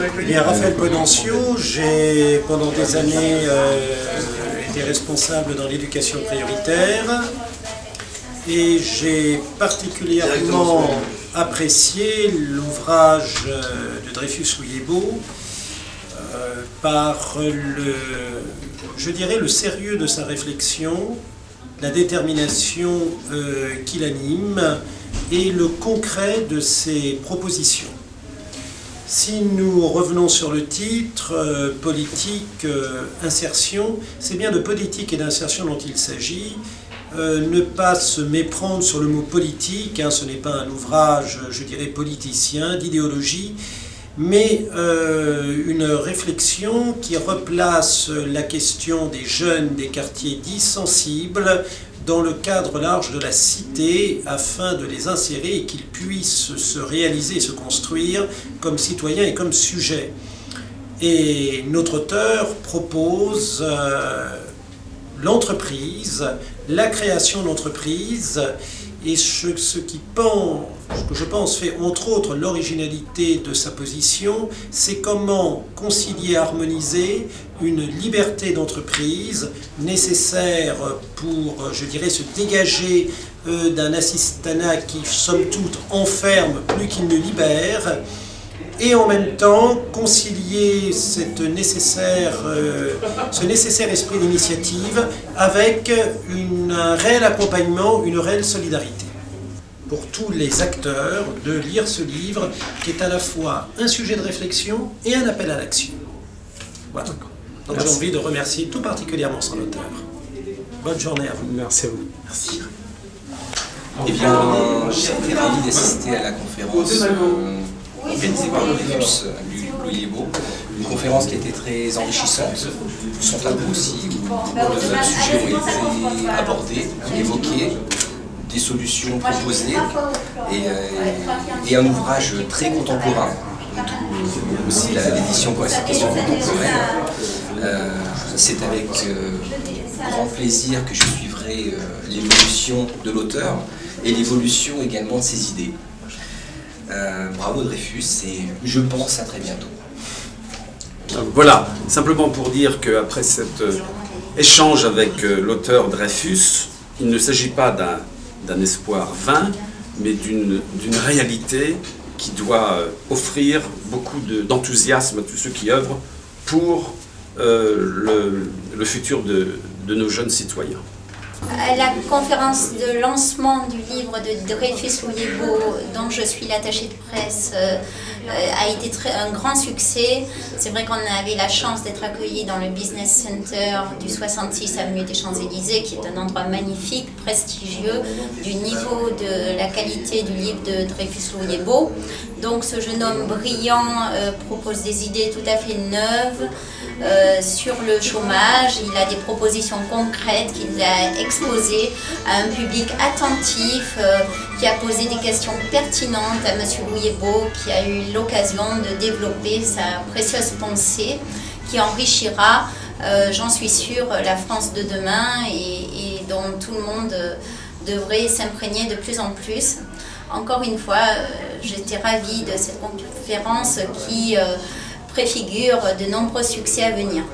Eh bien, Raphaël Ponencio, j'ai pendant des années été responsable dans l'éducation prioritaire et j'ai particulièrement apprécié l'ouvrage de Dreyfus-Luyébo par je dirais, le sérieux de sa réflexion, la détermination qui l'anime et le concret de ses propositions. Si nous revenons sur le titre, politique, insertion, c'est bien de politique et d'insertion dont il s'agit. Ne pas se méprendre sur le mot politique, hein, ce n'est pas un ouvrage, je dirais, politicien, d'idéologie, mais une réflexion qui replace la question des jeunes des quartiers dits sensibles dans le cadre large de la cité afin de les insérer et qu'ils puissent se réaliser et se construire comme citoyens et comme sujets. Et notre auteur propose l'entreprise, la création d'entreprise et ce que je pense fait entre autres l'originalité de sa position, c'est comment concilier, harmoniser une liberté d'entreprise nécessaire pour, je dirais, se dégager d'un assistanat qui, somme toute, enferme plus qu'il ne libère, et en même temps concilier ce nécessaire esprit d'initiative avec un réel accompagnement, une réelle solidarité. Pour tous les acteurs, de lire ce livre qui est à la fois un sujet de réflexion et un appel à l'action. Voilà. Donc j'ai envie de remercier tout particulièrement son auteur. Bonne journée à vous. Merci à vous. Merci. Eh bien, j'étais ravi d'assister à la conférence organisée par Dreyfus-Luyébo, une conférence qui a été très enrichissante, son tableau aussi, où beaucoup de sujets ont été abordés, évoqués, des solutions proposées, et un ouvrage très contemporain, aussi l'édition pour cette question contemporaine. C'est avec grand plaisir que je suivrai l'évolution de l'auteur et l'évolution également de ses idées. Bravo Dreyfus et je pense à très bientôt. Voilà, simplement pour dire qu'après cet échange avec l'auteur Dreyfus, il ne s'agit pas d'un espoir vain, mais d'une réalité qui doit offrir beaucoup d'enthousiasme à tous ceux qui œuvrent pour le futur de nos jeunes citoyens. La conférence de lancement du livre de Dreyfus-Luyébo, dont je suis l'attachée de presse, a été un grand succès. C'est vrai qu'on avait la chance d'être accueillis dans le Business Center du 66 avenue des Champs-Élysées, qui est un endroit magnifique, prestigieux, du niveau de la qualité du livre de Dreyfus-Luyébo. Donc ce jeune homme brillant propose des idées tout à fait neuves sur le chômage. Il a des propositions concrètes qu'il a exposées à un public attentif, qui a posé des questions pertinentes à M. Luyébo, qui a eu l'occasion de développer sa précieuse pensée, qui enrichira, j'en suis sûre, la France de demain et dont tout le monde devrait s'imprégner de plus en plus. Encore une fois, j'étais ravie de cette conférence qui préfigure de nombreux succès à venir.